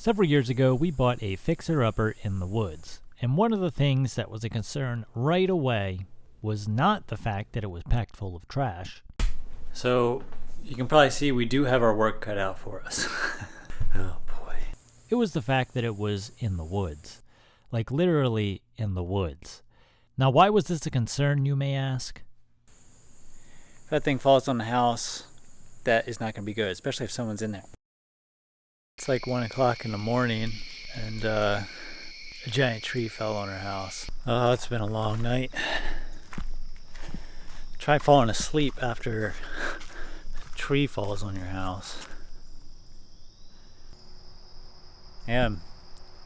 Several years ago, we bought a fixer-upper in the woods, and one of the things that was a concern right away was not the fact that it was packed full of trash. So, you can probably see we do have our work cut out for us. Oh boy. It was the fact that it was in the woods. Like literally in the woods. Now, why was this a concern, you may ask? If that thing falls on the house, that is not going to be good, especially if someone's in there. It's like 1 o'clock in the morning, and a giant tree fell on our house. Oh, it's been a long night. Try falling asleep after a tree falls on your house. Yeah, I'm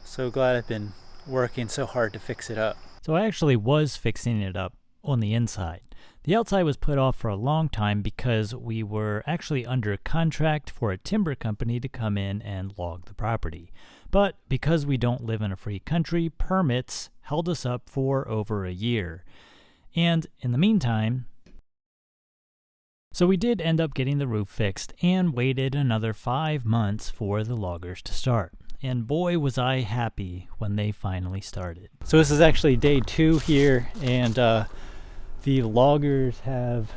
so glad I've been working so hard to fix it up. So I actually was fixing it up on the inside. The outside was put off for a long time because we were actually under contract for a timber company to come in and log the property. But because we don't live in a free country, permits held us up for over a year. And in the meantime, so we did end up getting the roof fixed and waited another 5 months for the loggers to start. And boy, was I happy when they finally started. So this is actually day 2 here, and the loggers have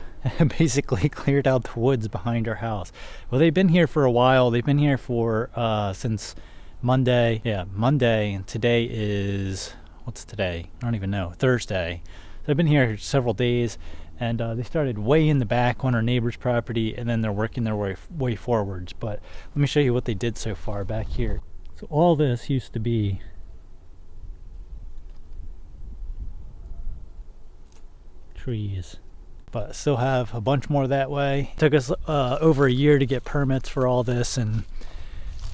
basically cleared out the woods behind our house. Well, they've been here for a while. They've been here for since Monday. Yeah, Monday, and today is, what's today? I don't even know. Thursday. So they've been here several days, and they started way in the back on our neighbor's property, and then they're working their way forwards. But let me show you what they did so far back here. So all this used to be trees, but still have a bunch more that way. It took us over a year to get permits for all this and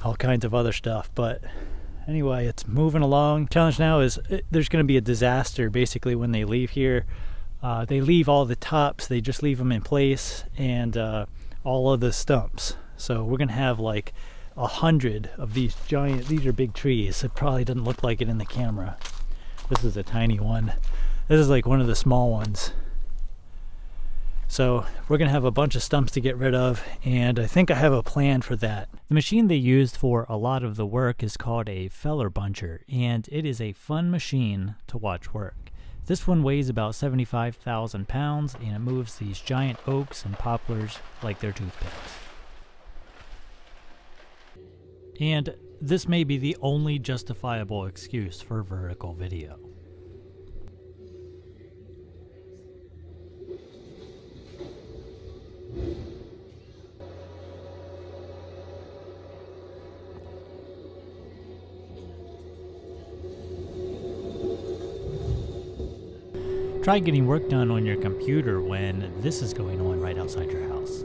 all kinds of other stuff, but anyway, it's moving along. Challenge now is there's going to be a disaster basically when they leave here. They leave all the tops, they just leave them in place, and all of the stumps. So we're going to have like 100 of these these are big trees. It probably doesn't look like it in the camera. This is a tiny one. This is like one of the small ones. So we're going to have a bunch of stumps to get rid of, and I think I have a plan for that. The machine they used for a lot of the work is called a feller buncher, and it is a fun machine to watch work. This one weighs about 75,000 pounds, and it moves these giant oaks and poplars like they're toothpicks. And this may be the only justifiable excuse for vertical video. Try getting work done on your computer when this is going on right outside your house.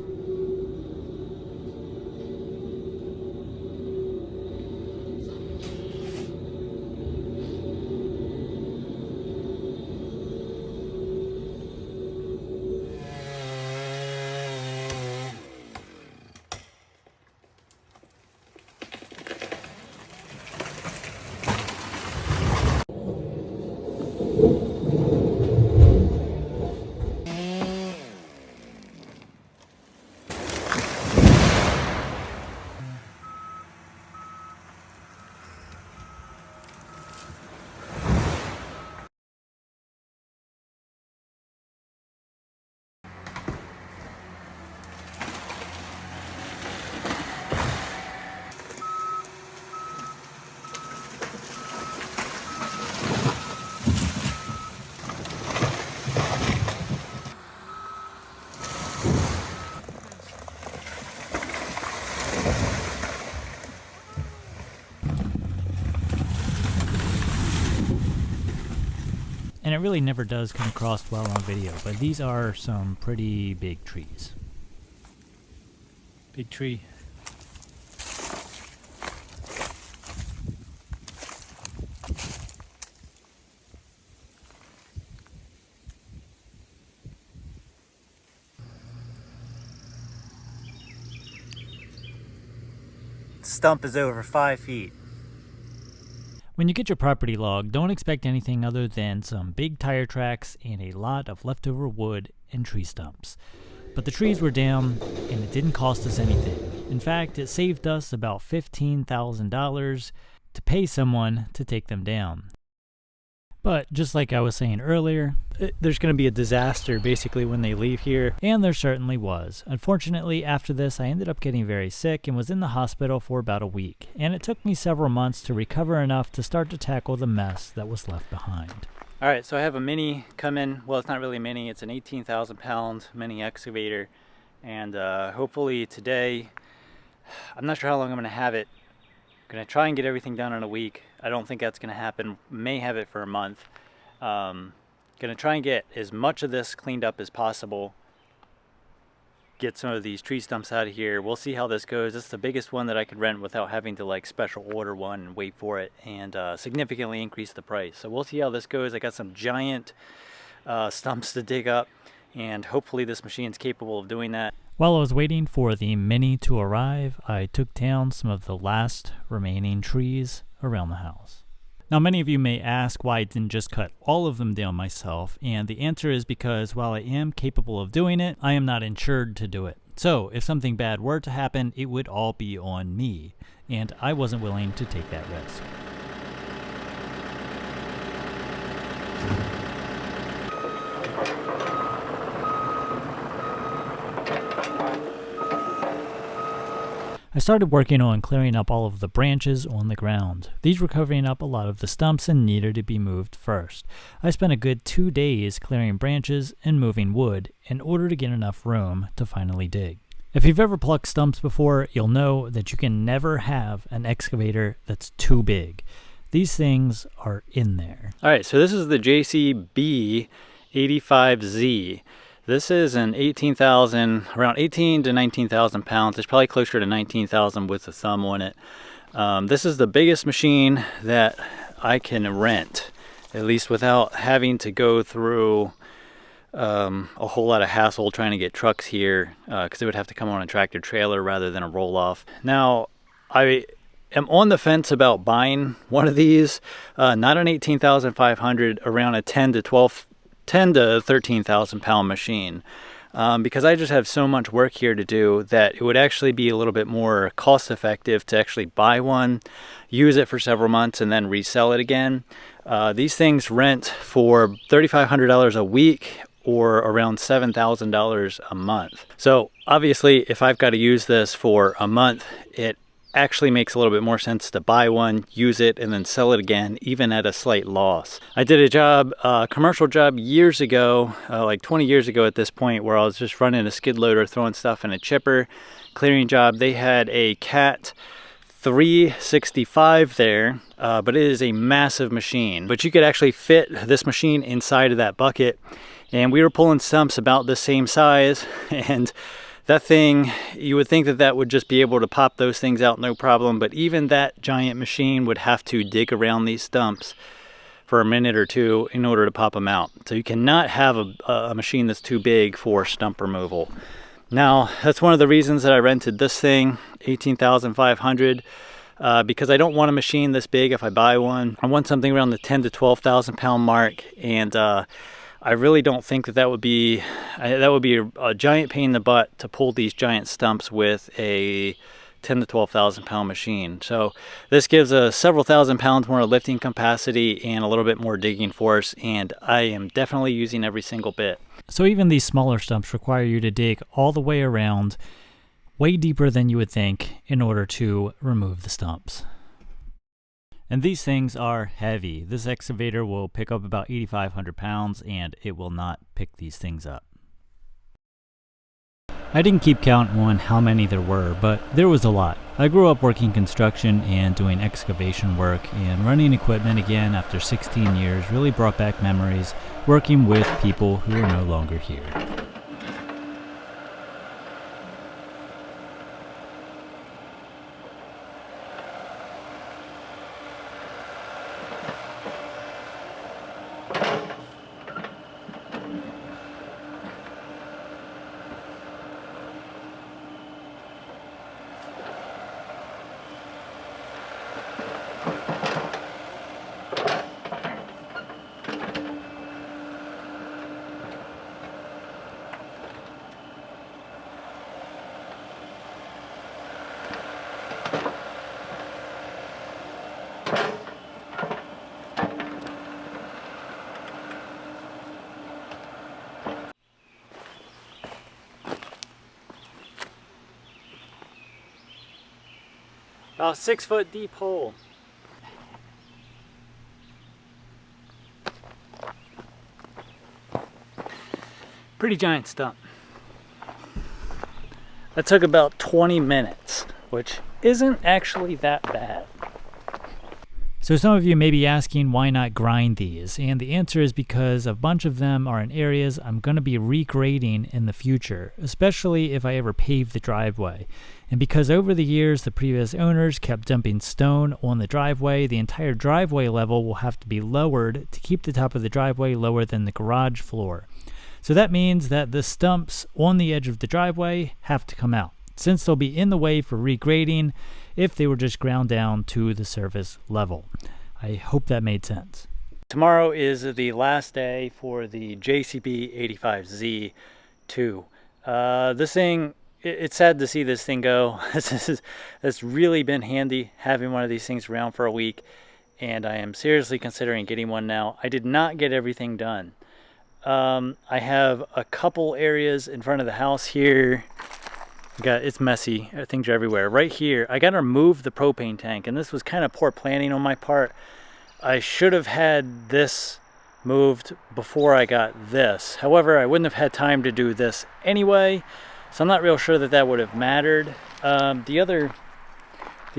And it really never does come across well on video, but these are some pretty big trees. Big tree. Stump is over 5 feet. When you get your property logged, don't expect anything other than some big tire tracks and a lot of leftover wood and tree stumps. But the trees were down, and it didn't cost us anything. In fact, it saved us about $15,000 to pay someone to take them down. But just like I was saying earlier, There's going to be a disaster basically when they leave here. and there certainly was. Unfortunately, after this, I ended up getting very sick and was in the hospital for about a week, and it took me several months to recover enough to start to tackle the mess that was left behind. All right, so I have a mini come in. Well, it's not really a mini, it's an 18,000 pound mini excavator. And hopefully today, I'm not sure how long I'm going to have it. I'm going to try and get everything done in a week. I don't think that's going to happen. May have it for a month. Going to try and get as much of this cleaned up as possible. Get some of these tree stumps out of here. We'll see how this goes. This is the biggest one that I could rent without having to like special order one and wait for it, and significantly increase the price. So we'll see how this goes. I got some giant stumps to dig up, and hopefully this machine's capable of doing that. While I was waiting for the Mini to arrive, I took down some of the last remaining trees around the house. Now, many of you may ask why I didn't just cut all of them down myself, and the answer is because while I am capable of doing it, I am not insured to do it. So if something bad were to happen, it would all be on me, and I wasn't willing to take that risk. I started working on clearing up all of the branches on the ground. These were covering up a lot of the stumps and needed to be moved first. I spent a good 2 days clearing branches and moving wood in order to get enough room to finally dig. If you've ever plucked stumps before, you'll know that you can never have an excavator that's too big. These things are in there. All right, so this is the JCB 85Z. This is an 18,000, around 18 to 19,000 pounds. It's probably closer to 19,000 with the thumb on it. This is the biggest machine that I can rent, at least without having to go through a whole lot of hassle trying to get trucks here, because it would have to come on a tractor trailer rather than a roll-off. Now, I am on the fence about buying one of these, not an 18,500, around a 10 to 13,000 pound machine, because I just have so much work here to do that it would actually be a little bit more cost effective to actually buy one, use it for several months, and then resell it again. These things rent for $3,500 a week or around $7,000 a month. So obviously if I've got to use this for a month, it actually makes a little bit more sense to buy one, use it, and then sell it again, even at a slight loss. I did a job, commercial job years ago, like 20 years ago at this point, where I was just running a skid loader, throwing stuff in a chipper, clearing job. They had a Cat 365 there, but it is a massive machine. But you could actually fit this machine inside of that bucket, and we were pulling stumps about the same size, and that thing, you would think that that would just be able to pop those things out no problem, but even that giant machine would have to dig around these stumps for a minute or two in order to pop them out. So you cannot have a machine that's too big for stump removal. Now, that's one of the reasons that I rented this thing, 18,500, because I don't want a machine this big if I buy one. I want something around the 10 to 12,000 pound mark, and I really don't think that would be a giant pain in the butt to pull these giant stumps with a 10 to 12,000 pound machine. So this gives us several thousand pounds more lifting capacity and a little bit more digging force, and I am definitely using every single bit. So even these smaller stumps require you to dig all the way around, way deeper than you would think, in order to remove the stumps. And these things are heavy. This excavator will pick up about 8,500 pounds, and it will not pick these things up. I didn't keep count on how many there were, but there was a lot. I grew up working construction and doing excavation work, and running equipment again after 16 years really brought back memories working with people who are no longer here. About 6 foot deep hole. Pretty giant stump. That took about 20 minutes, which isn't actually that bad. So some of you may be asking why not grind these, and the answer is because a bunch of them are in areas I'm going to be regrading in the future, especially if I ever pave the driveway. And because over the years the previous owners kept dumping stone on the driveway, the entire driveway level will have to be lowered to keep the top of the driveway lower than the garage floor. So that means that the stumps on the edge of the driveway have to come out, since they'll be in the way for regrading if they were just ground down to the surface level. I hope that made sense. Tomorrow is the last day for the JCB 85Z2. This thing, it's sad to see this thing go. It's really been handy having one of these things around for a week, and I am seriously considering getting one now. I did not get everything done. I have a couple areas in front of the house here. It's messy, things are everywhere. Right here, I gotta remove the propane tank, and this was kind of poor planning on my part. I should have had this moved before I got this. However, I wouldn't have had time to do this anyway, so I'm not real sure that would have mattered. The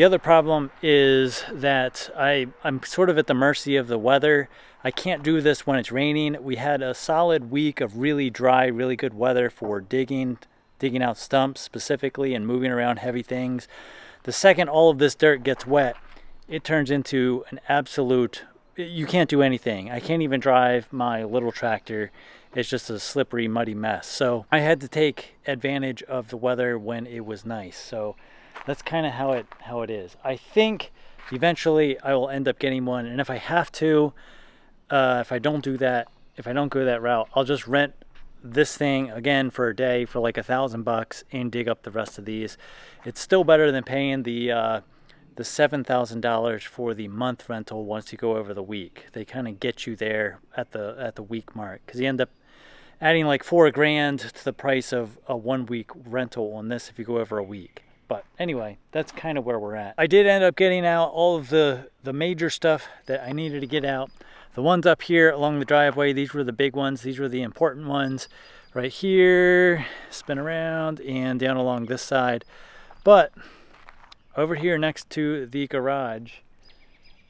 other problem is that I'm sort of at the mercy of the weather. I can't do this when it's raining. We had a solid week of really dry, really good weather for digging out stumps specifically and moving around heavy things. The second all of this dirt gets wet, it turns into an absolute, you can't do anything. I can't even drive my little tractor. It's just a slippery, muddy mess. So I had to take advantage of the weather when it was nice. So that's kind of how it is. I think eventually I will end up getting one, and if I have to, if I don't go that route, I'll just rent this thing again for a day for like $1,000 and dig up the rest of these. It's still better than paying the $7,000 for the month rental once you go over the week. They kind of get you there at the week mark, because you end up adding like $4,000 to the price of a 1 week rental on this if you go over a week. But anyway, that's kind of where we're at. I did end up getting out all of the major stuff that I needed to get out. The ones up here along the driveway, these were the big ones. These were the important ones. Right here, spin around, and down along this side. But over here next to the garage,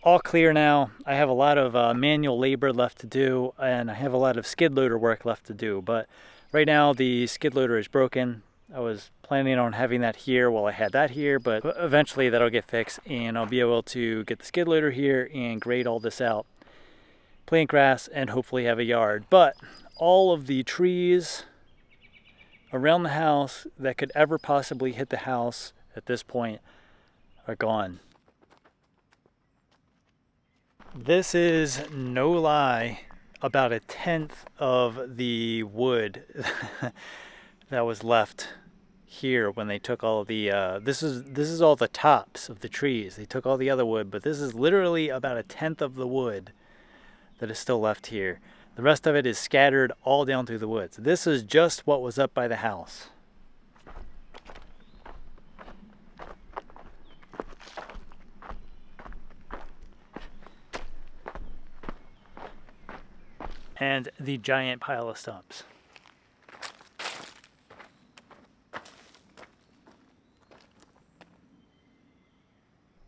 all clear now. I have a lot of manual labor left to do, and I have a lot of skid loader work left to do. But right now the skid loader is broken. I was planning on having that here while I had that here, but eventually that'll get fixed, and I'll be able to get the skid loader here and grade all this out, plant grass, and hopefully have a yard. But all of the trees around the house that could ever possibly hit the house at this point are gone. This is no lie about 1/10 of the wood that was left here when they took all of the this is all the tops of the trees. They took all the other wood, but this is literally about 1/10 of the wood that is still left here. The rest of it is scattered all down through the woods. This is just what was up by the house. And the giant pile of stumps.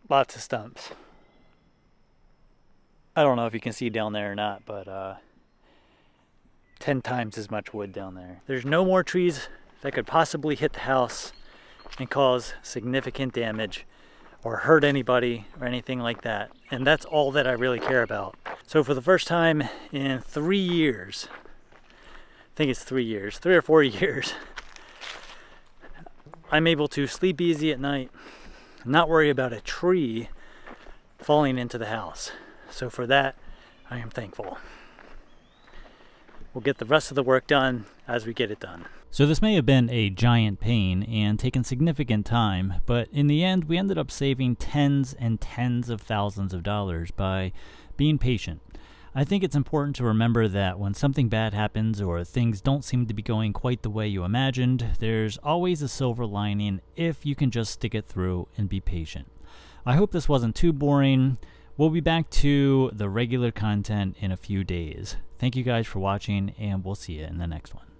Lots of stumps. I don't know if you can see down there or not, but 10 times as much wood down there. There's no more trees that could possibly hit the house and cause significant damage or hurt anybody or anything like that. And that's all that I really care about. So for the first time in 3 years, I think it's 3 years, 3 or 4 years, I'm able to sleep easy at night, not worry about a tree falling into the house. So for that, I am thankful. we'll get the rest of the work done as we get it done. So this may have been a giant pain and taken significant time, but in the end we ended up saving tens and tens of thousands of dollars by being patient. I think it's important to remember that when something bad happens or things don't seem to be going quite the way you imagined, there's always a silver lining if you can just stick it through and be patient. I hope this wasn't too boring. We'll be back to the regular content in a few days. Thank you guys for watching, and we'll see you in the next one.